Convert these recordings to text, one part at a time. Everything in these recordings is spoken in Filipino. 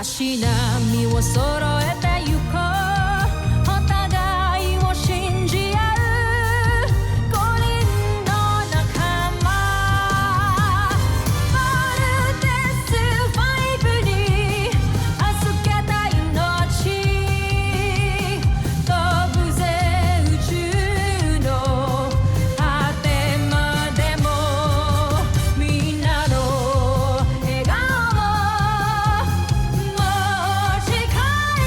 足並みを揃えてゆこうお互いを信じ合う5人の仲間まるでスファイブに預けた命飛ぶぜ宇宙の果てまでもみんなの笑顔も近い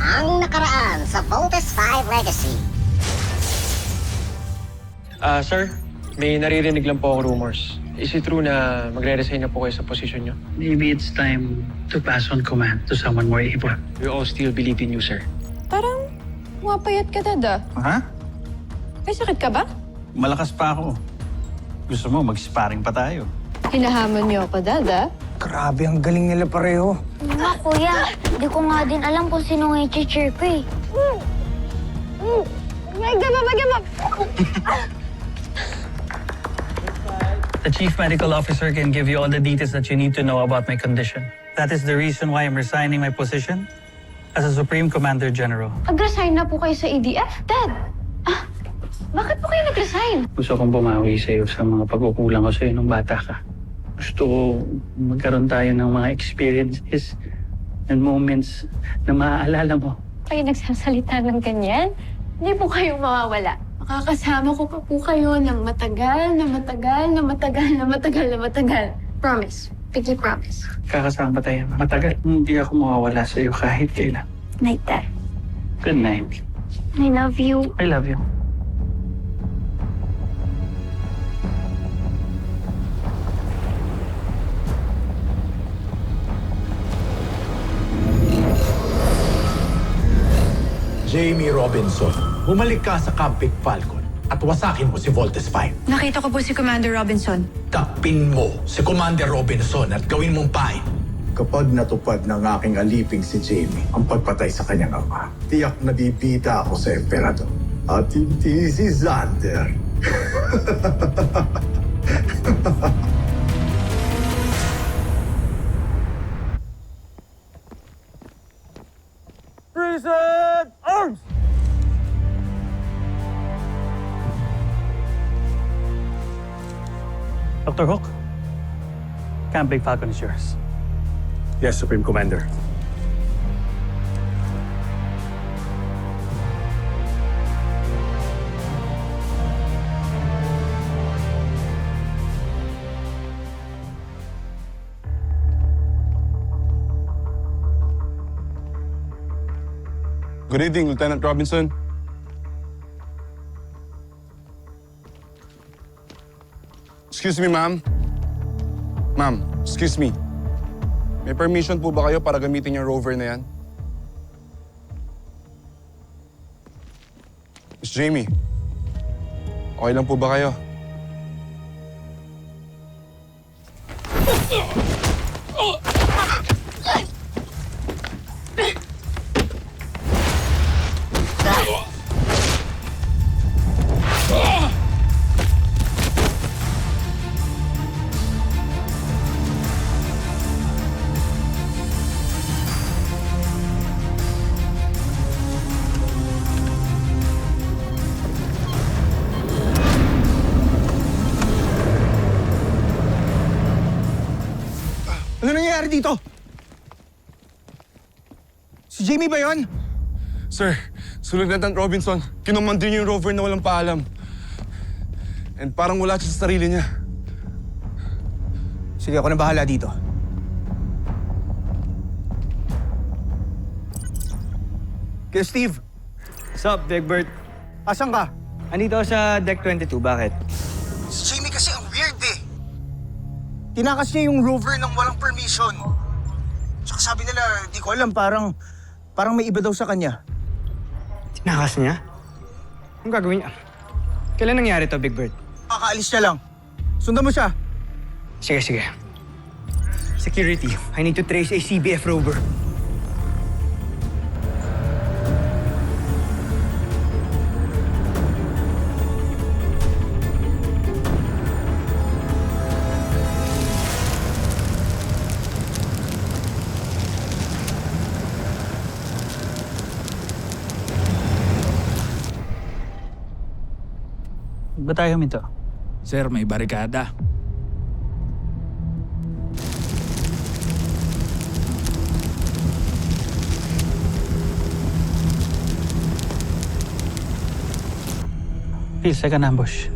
Ang nakaraan sa Voltes 5 Legacy. Sir, may naririnig lang po akong rumors. Is it true na magre-resign na po kayo sa posisyon nyo? Maybe it's time to pass on command to someone more able. We all still believe in you, sir. Parang pumapayat ka, Dada. Ha? May sakit ka ba? Malakas pa ako. Gusto mo, mag-sparring pa tayo. Hinahamon niyo ako, Dada. Grabe, ang galing nila pareho. Nga, kuya. Hindi ko nga din alam kung sino nga i-cheer ko eh. The chief medical officer can give you all the details that you need to know about my condition. That is the reason why I'm resigning my position as a Supreme Commander General. Nag-resign na po kayo sa ADF? Dad! Bakit po kayo nag-resign? Gusto kong bumawi sa iyo sa mga pagkukulang ko sa iyo nung bata ka. Gusto ko magkaroon tayo ng mga experiences and moments na maaalala mo. Kayo nagsasalita ng ganyan? Hindi po kayo mawawala. Makakasama ko pa po kayo ng matagal na matagal na matagal na matagal na matagal. Promise. Pinky promise. Kakasama tayo matagal. Hindi ako mawawala sa iyo kahit kailan. Night, Dad. Good night. I love you. I love you. Jamie Robinson, bumalik ka sa Camp Big Falcon at wasakin mo si Voltes 5. Nakita ko po si Commander Robinson. Takpin mo si Commander Robinson at gawin mong pain. Kapag natupad ng aking aliping si Jamie ang pagpatay sa kanyang ama, tiyak na bibida ako sa Emperador. At hindi si Xander. Present arms! Dr. Hook, Camp Big Falcon is yours. Yes, Supreme Commander. Good evening, Lieutenant Robinson. Excuse me, ma'am. Ma'am, excuse me. May permission po ba kayo para gamitin yung rover na yan? Miss Jamie, okay lang po ba kayo? Ano nangyayari dito? Si Jamie ba yun? Sir, si Lieutenant Robinson, kinumandir niyo yung rover na walang paalam. And parang wala siya sa sarili niya. Sige, ako na bahala dito. Kaya Steve, Sup, Big Bird? asan ka? Andito ako sa Deck 22, bakit? Si Jamie kasi ang weird eh. Tinakas niya yung rover ng walang permission. Tsaka sabi nila, di ko alam, parang may iba daw sa kanya. Tinakas niya? Anong gagawin niya? Kailan nangyari to, Big Bird? Kakaalis niya lang. Sundan mo siya. Sige. Security, I need to trace a CBF rover. Ba't tayo huminto? Sir, may barikada. Please, second ambush.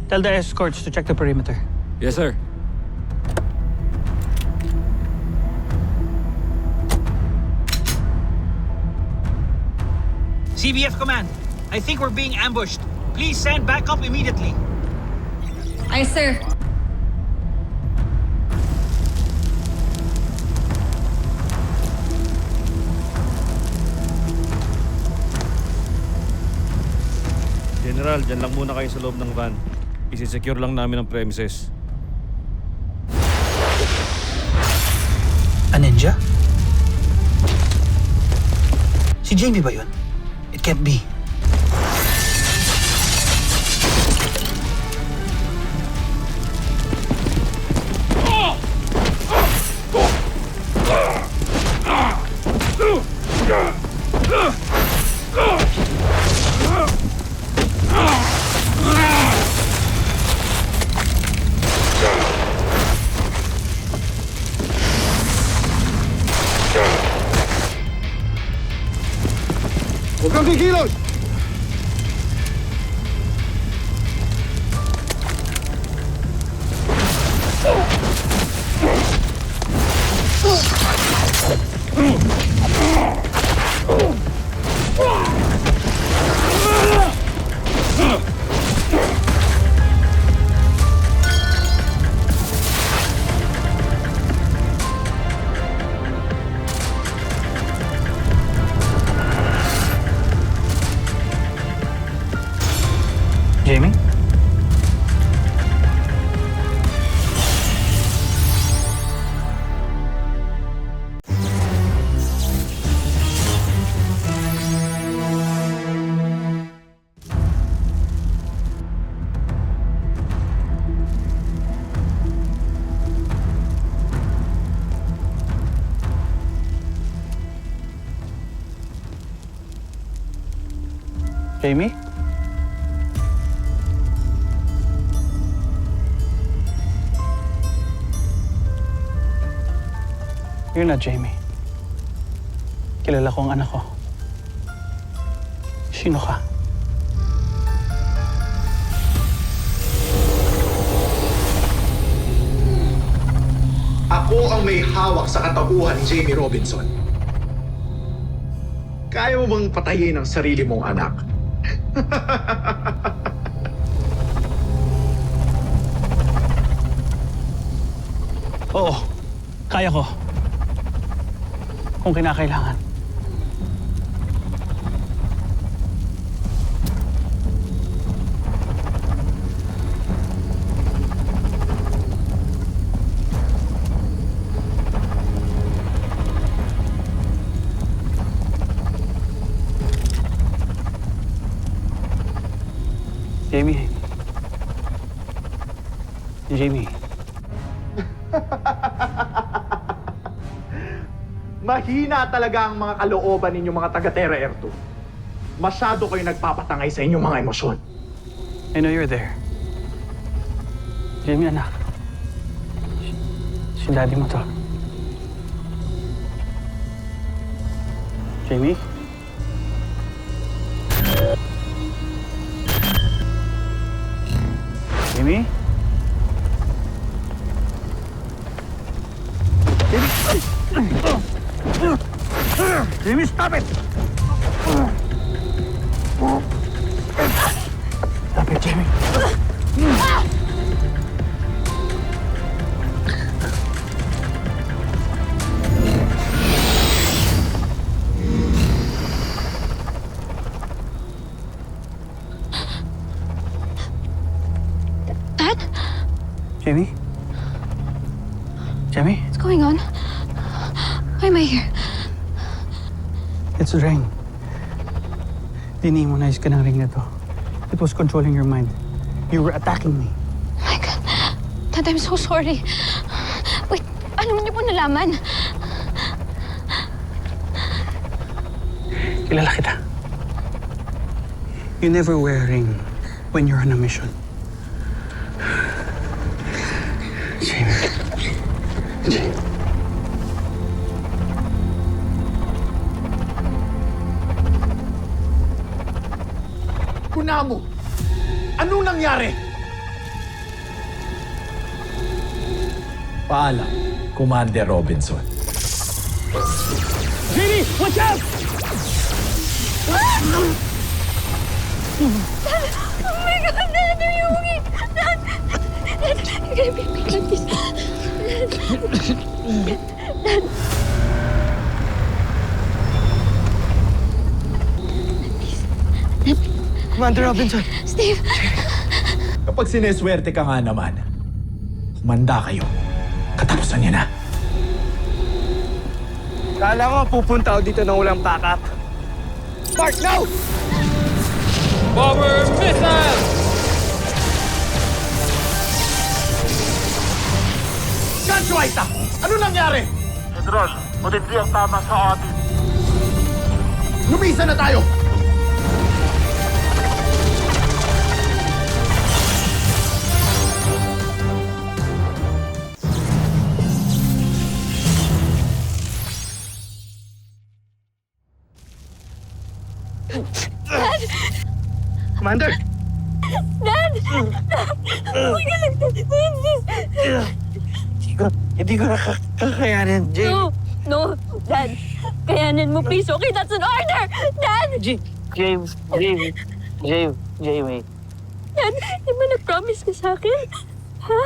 Tell the escorts to check the perimeter. Yes, sir. CBF Command, I think we're being ambushed. Please send backup immediately. Aye, sir. General, dyan lang muna kayo sa loob ng van. Isi-secure lang namin ang premises. A ninja? Si Jamie ba yun? It can't be. Huwag kang kikilos! Jamie? Jamie? You're not Jamie. Kilala ko ang anak ko. Sino ka? Ako ang may hawak sa katauhan ni Jamie Robinson. Kaya mo bang patayin ang sarili mong anak? Oo, kaya ko. Kung kinakailangan. Jamie. Jamie. Mahina talaga ang mga kalooban ninyo mga taga-Terra Air 2. Masyado kayo nagpapatangay sa inyong mga emosyon. I know you're there. Jamie, anak. Si daddy mo to. Jamie? Jamie? Jamie, stop it! Stop it, Jamie. Dad? Jamie? Jamie? What's going on? Why am I here? It's the ring. Dinimonize ka ng ring na to. It was controlling your mind. You were attacking me. Oh my God. Dad, I'm so sorry. Wait, ano niyo po nalaman? Kilala kita. You never wear a ring when you're on a mission. Jamie. Jamie. Kunamo! Anong nangyari? Paalam, Commander Robinson. Jamie, watch out! Oh my God, Dad, are you okay? Dad, you're gonna be okay, please. Dad. Commander Robinson. Steve. Kapag sineswerte ka nga naman, manda kayo. Katapusan niya na. Kala ko pupunta ako dito nang walang backup. Mark, no! Bomber missile! Gancho Aita! Ano nangyari? General, matindi ang tama sa atin. Lumisa na tayo! Commander! Dad! Huwag ka lang, Dad. Hindi ko kakayanin, Jamie. No, Dad. Kayanin mo, please. Okay, that's an order! Dad! Jamie. Dad, di ba nag-promise ka sa akin? Ha?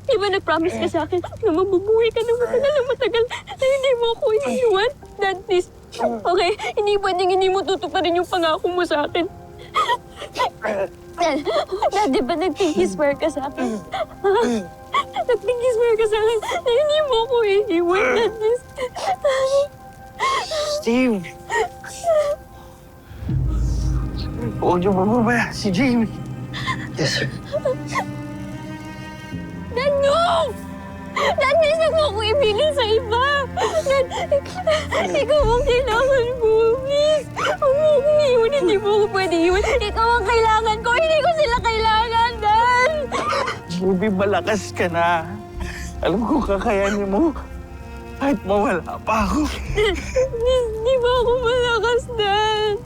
Di ba nag-promise ka sa akin na mabubuhay ka ng matagal na hindi mo ako iniwan? Dad, please. Okay, hindi pwedeng hindi mo tutuparin yung pangako mo sa akin. Dad, di ba nag-pinky swear ka sa akin? Ha? Nag-pinky swear ka sa akin na hindi mo ako iiwan, Dad, please. Steve! Huwag niyo mababaya si Jamie. Yes, sir. Dad, no! Dad, please huwag mo ako ibigin sa iba! Dad, ikaw ang kailangan ko, please! Huwag mo akong iwan, hindi mo ako pwede iwan. Ikaw ang kailangan ko, hindi ko sila kailangan, Dad! Jamie, malakas ka na. Alam ko kakayanin mo. Kahit mawala pa ako. Di ba ako malakas, Dad?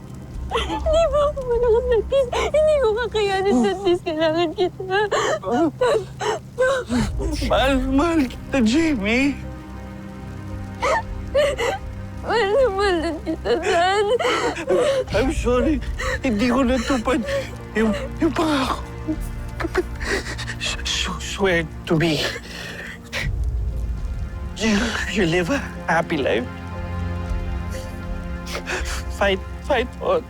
Di ba ako malakas, Dad? Please, hindi ko kakayanin, Dad. Please, kailangan kita. Mahal kita, Jamie. Mahal na mahal na kita, Dad. I'm sorry. Hindi ko natupad yung pangako. Swear to me. You live a happy life. Fight on.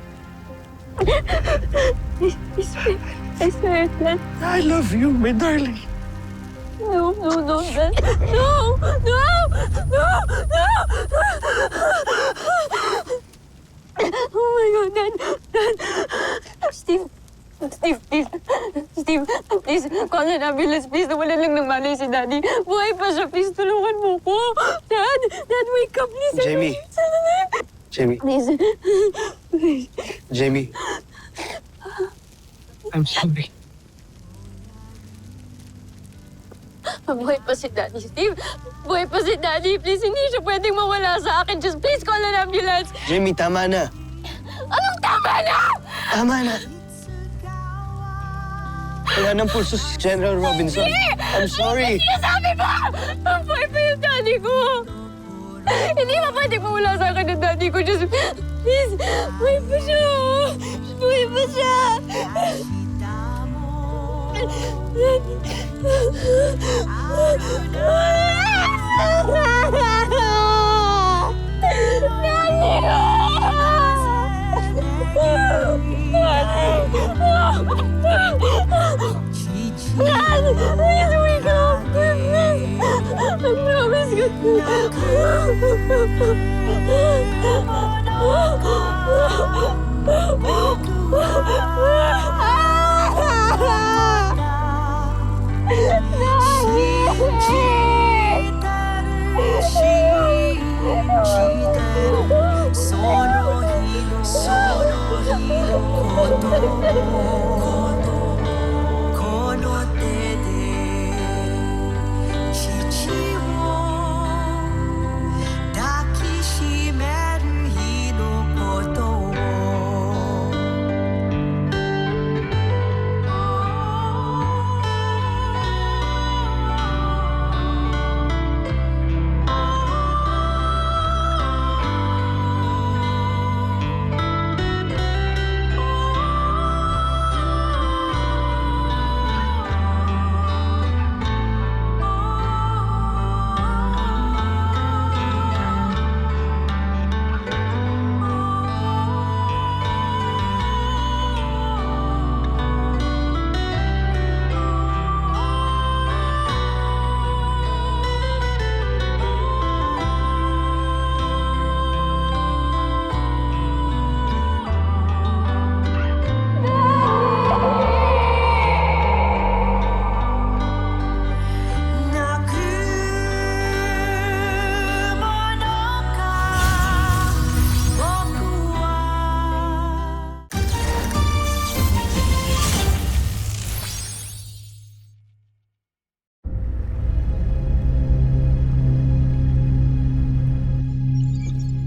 I swear, Dad. I love you, my darling. No, Dad. No! Oh my God, Dad. Steve, please, call an ambulance, please. Nawalan lang ng malay si Daddy. Buhay pa siya, please. Tulungan mo ko. Dad, wake up, please. Jamie. Jamie. Please. Jamie. I'm sorry. Buhay pa si Daddy, Steve. Buhay pa si Daddy. Please, hindi siya pwedeng mawala sa akin. Just please call an ambulance. Jamie, tama na. Anong tama na? Tama na. Wala nang pulso si General Robinson. I'm sorry. Sinasabi mo! Buhay pa yung Daddy ko. Hindi ba pwedeng mawala sa akin ng Daddy ko? Just please, buhay pa siya. Buhay pa siya. Please wake up! I promise you.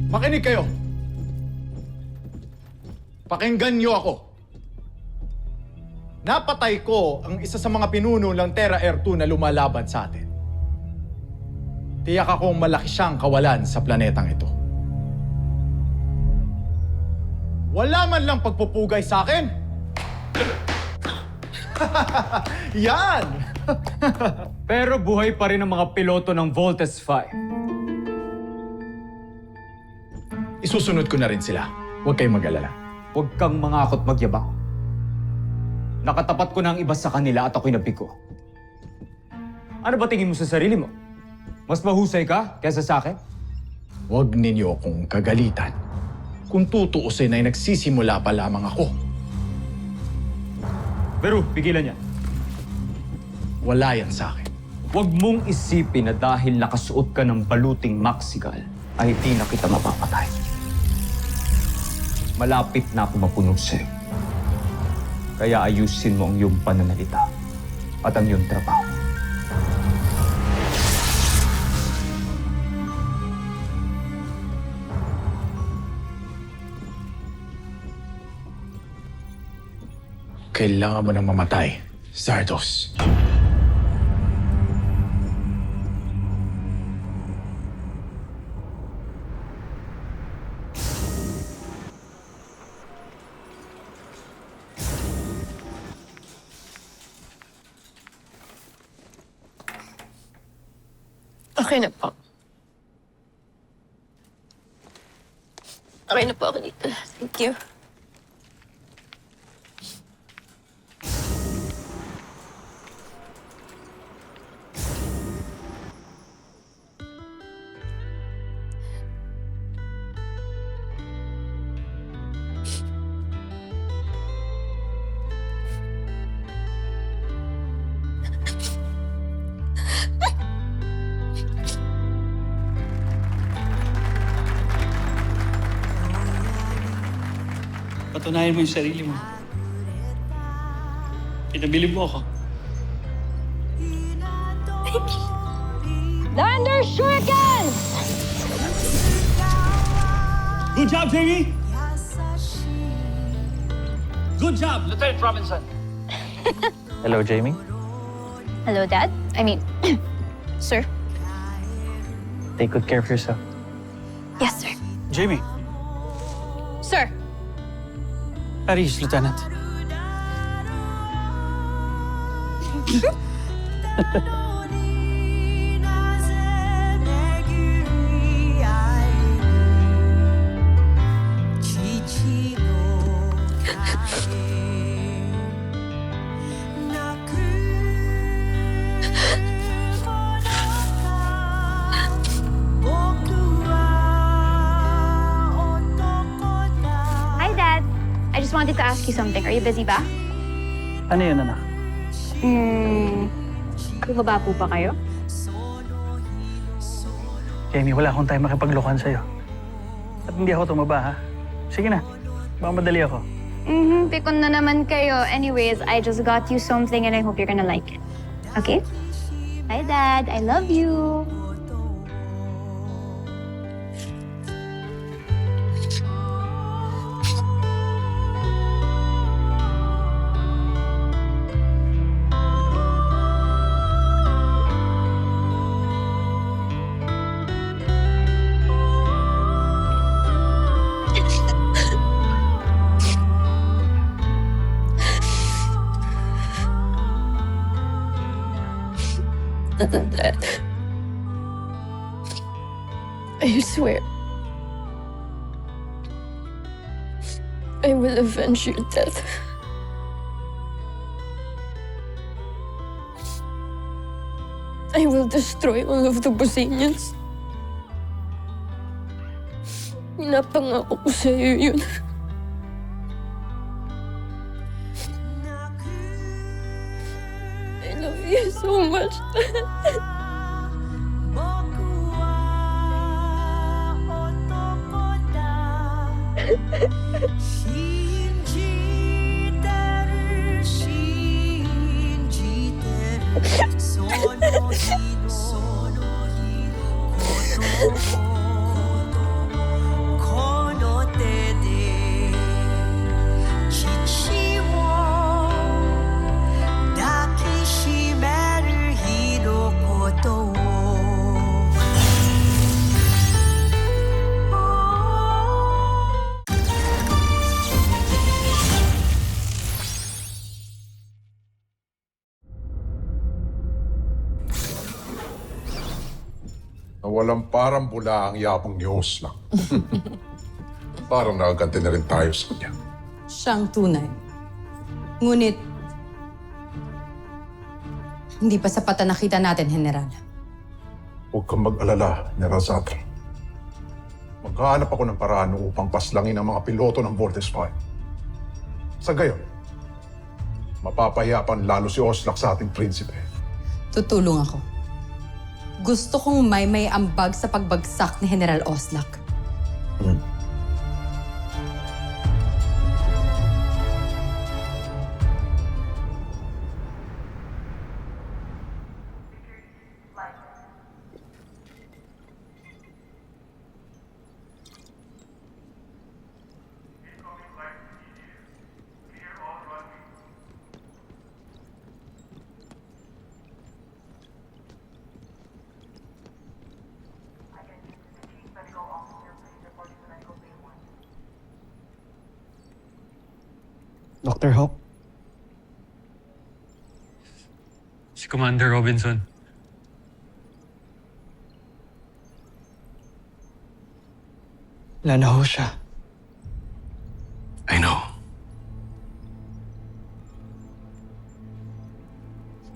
Makinig kayo. Pakinggan niyo ako. Napatay ko ang isa sa mga pinuno ng Terra Air 2 na lumalaban sa atin. Tiyak akong malaki siyang kawalan sa planetang ito. Wala man lang pagpupugay sa akin. Yan! Pero buhay pa rin ang mga piloto ng Voltes 5. Isusunod ko na rin sila. Huwag kayong mag-alala. Huwag kang mangakot magyabang. Nakatapat ko na ang iba sa kanila at ako'y nabigo. Ano ba tingin mo sa sarili mo? Mas mahusay ka kaysa sa akin? Huwag ninyo akong kagalitan. Kung tutuusin ay nagsisimula pa lamang ako. Pero, pigilan niya. Wala yan sa akin. Huwag mong isipin na dahil nakasuot ka ng baluting maxigal ay di na kita mapapatay. Malapit na ako mapunog sa'yo. Kaya ayusin mo ang iyong pananalita at ang iyong trabaho. Kailangan mo nang mamatay, Zardos. Okay na po. Okay na po ako dito. Thank you. Patunayan mo yung sarili mo. Pinabilib mo ako. Thunder Shuriken! Good job, Jamie! Good job, Lieutenant Robinson! Hello, Jamie. Hello, Dad. I mean, sir. Take good care of yourself. Yes, sir. Jamie. Sir. Paris, Lieutenant. I just wanted to ask you something. Are you busy ba? Ano yun, anak? Bumaba po ba kayo? Jamie, wala akong time makipaglokohan sa'yo. At hindi ako tumaba, ha? Sige na. Baka madali ako. Pikon na naman kayo. Anyways, I just got you something and I hope you're gonna like it. Okay? Hi, Dad. I love you. Dad, I swear, I will avenge your death. I will destroy all of the Bosanians. Pinapangako ko sa'yo yun. I love you so much. na walang parang bula ang yapang ni Oslak. Parang nakaganti na rin tayo sa kanya. Siyang tunay. Ngunit, hindi pa sapat na nakita natin, General. Huwag kang mag-alala, Nerazatra. Maghahanap ako ng paraan upang paslangin ang mga piloto ng Voltes 5. Sa gayon, mapapahiyapan lalo si Oslak sa ating prinsipe. Tutulong ako. Gusto kong may ambag sa pagbagsak ni General Oslak. Dr. Hawk? Si Commander Robinson. Wala na ho siya. I know.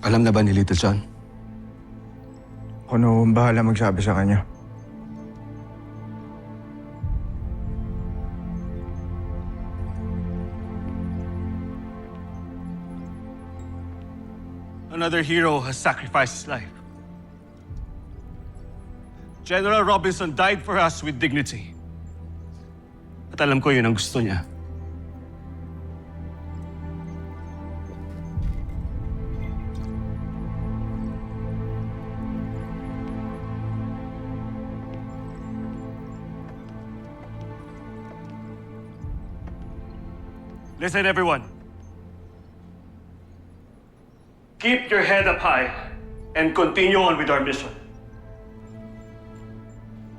Alam na ba ni Little John? Ano ang bahala magsabi sa kanya? Another hero has sacrificed his life. General Robinson died for us with dignity. At alam ko yun ang gusto niya. Listen, everyone. Keep your head up high and continue on with our mission.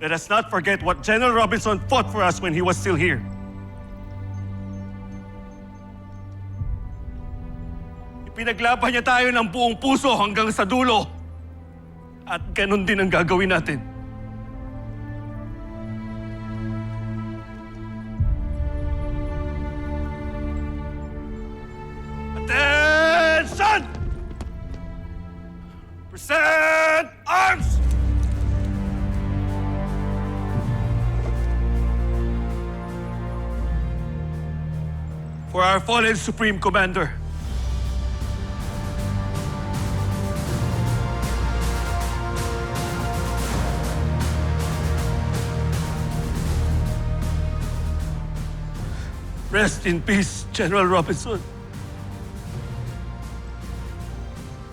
Let us not forget what General Robinson fought for us when he was still here. Ipinaglaban niya tayo ng buong puso hanggang sa dulo. At ganun din ang gagawin natin. Attention! Present arms! For our fallen Supreme Commander. Rest in peace, General Robinson.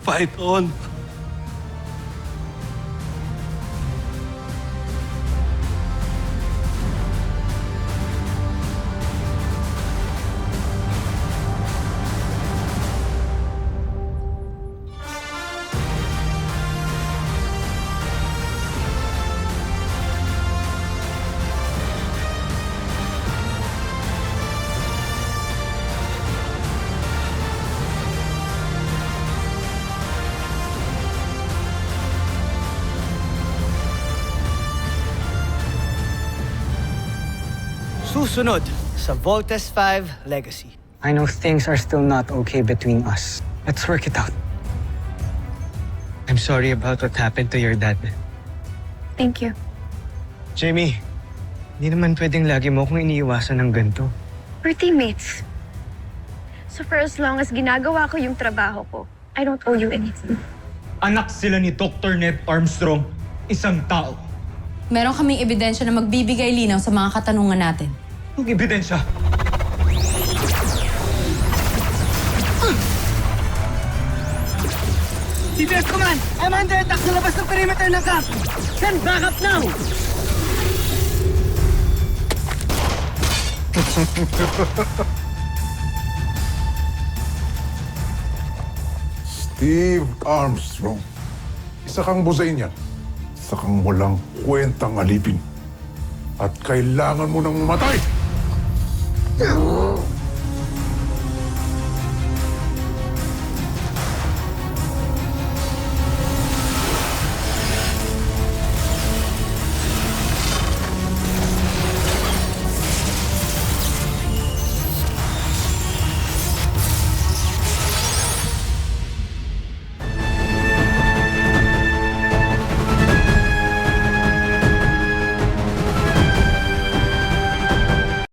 Fight on. Susunod sa Voltes 5 Legacy. I know things are still not okay between us. Let's work it out. I'm sorry about what happened to your dad. Thank you. Jamie, hindi naman pwedeng lagi mo akong iniiwasan ng ganito. We're teammates. So for as long as ginagawa ko yung trabaho ko, I don't owe you anything. Anak sila ni Dr. Ned Armstrong, isang tao. Meron kaming ebidensya na magbibigay linaw sa mga katanungan natin. Anong ebidensya? CBS Command! I'm under attack sa labas ng perimeter ng camp! Send backup now! Steve Armstrong. Isa kang Buzainian. Isa kang walang kwentang alipin. At kailangan mo nang mamatay!